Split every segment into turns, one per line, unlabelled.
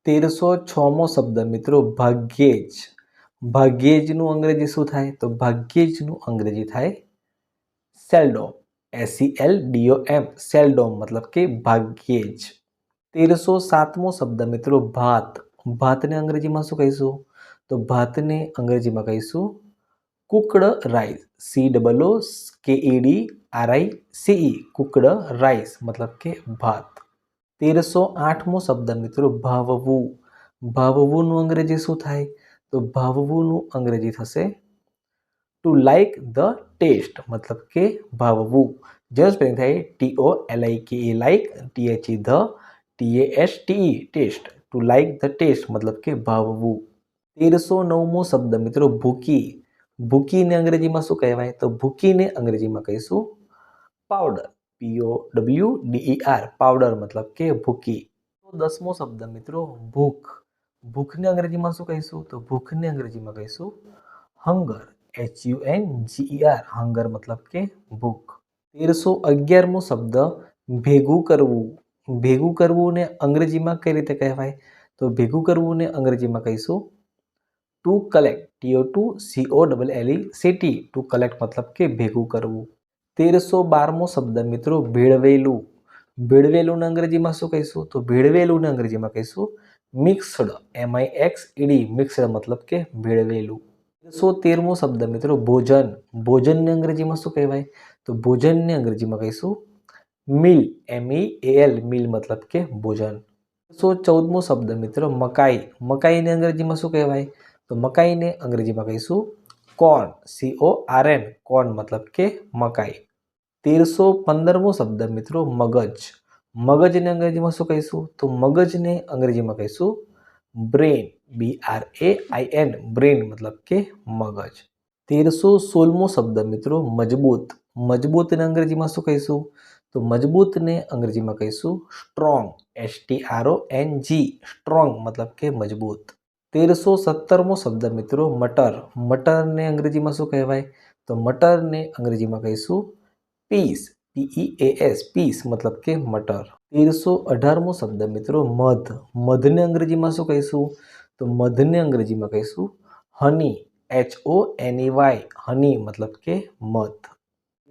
1306મો શબ્દ મિત્રો ભાગ્યેજ. ભાગ્યેજનું અંગ્રેજી શું થાય? તો ભાગ્યેજનું અંગ્રેજી થાય સેલ્ડોમ. SELDOM સેલ્ડોમ મતલબ કે ભાગ્યેજ. 1307મો શબ્દ મિત્રો ભાત. ભાતને અંગ્રેજીમાં શું કહીશું? તો ભાતને અંગ્રેજીમાં કહીશું cooked rice. COOKEDRICE cooked rice મતલબ કે ભાત. 1308મો શબ્દ મિત્રો ભાવવું. ભાવવુંનું અંગ્રેજી શું થાય? તો ભાવવુંનું અંગ્રેજી થશે ટુ લાઇક ધ ટેસ્ટ મતલબ કે ભાવવું. જેનું સ્પેલિંગ થાય TOLIKE like, THE the, TASTE taste. To like the taste મતલબ કે ભાવવું. 1309મો શબ્દ મિત્રો ભૂકી. ભૂકીને અંગ્રેજીમાં શું કહેવાય? તો ભૂકીને અંગ્રેજીમાં કહીશું પાવડર. POWDER પાવડર મતલબ કે ભૂકી. 10મો શબ્દ મિત્રો ભૂખ. ભૂખને અંગ્રેજીમાં શું કહીશું? તો ભૂખને અંગ્રેજીમાં કહીશું હંગર. HUNGER હંગર મતલબ કે ભૂખ. 1311મો શબ્દ ભેગું કરવું. ભેગું કરવુંને અંગ્રેજીમાં કઈ રીતે કહેવાય? તો ભેગું કરવુંને અંગ્રેજીમાં કહીશું two collect. TO2COLLECT two collect મતલબ કે ભેગું કરવું. 1312મો શબ્દ મિત્રો ભેળવેલું. ભેળવેલુંને અંગ્રેજીમાં શું કહીશું? તો ભેળવેલુંને અંગ્રેજીમાં કહીશું મિક્સડ. MIXED મિક્સડ મતલબ કે ભેળવેલું. 1313મો શબ્દ મિત્રો ભોજન. ભોજનને અંગ્રેજીમાં શું કહેવાય? તો ભોજનને અંગ્રેજીમાં કહીશું મીલ. MEAL મીલ મતલબ કે ભોજન. 1314મો શબ્દ મિત્રો મકાઈ. મકાઈને અંગ્રેજીમાં શું કહેવાય? તો મકાઈને અંગ્રેજીમાં કહીશું કોર્ન. CORN કોર્ન મતલબ કે મકાઈ. 1315મો શબ્દ મિત્રો મગજ. મગજને અંગ્રેજીમાં શું કહીશું? તો મગજને અંગ્રેજીમાં કહીશું બ્રેન. BRAIN બ્રેન મતલબ કે મગજ. 1316મો શબ્દ મિત્રો મજબૂત. મજબૂતને અંગ્રેજીમાં શું કહીશું? તો મજબૂતને અંગ્રેજીમાં કહીશું સ્ટ્રોંગ. STRONG સ્ટ્રોંગ મતલબ કે મજબૂત. 1317મો શબ્દ મિત્રો મટર. મટરને અંગ્રેજીમાં શું કહેવાય? તો મટરને અંગ્રેજીમાં કહીશું પીસ. PEAS પીસ મતલબ કે મટર. 1318મો શબ્દ મિત્રો મધ. મધને અંગ્રેજીમાં શું કહીશું? તો મધને અંગ્રેજીમાં કહીશું હની. HONEY હની મતલબ કે મધ.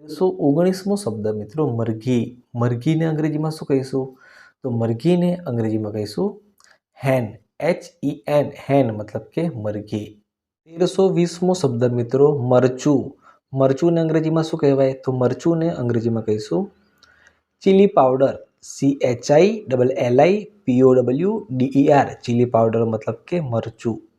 1319મો શબ્દ મિત્રો મરઘી. મરઘીને અંગ્રેજીમાં શું કહીશું? તો મરઘીને અંગ્રેજીમાં કહીશું હેન. HEN હેન મતલબ કે મરઘી. 1320મો શબ્દ મિત્રો મરચું. મરચુંને અંગ્રેજીમાં શું કહેવાય? તો મરચુંને અંગ્રેજીમાં કહીશું chilli powder. CHILLIPOWDER chilli powder મતલબ કે મરચું.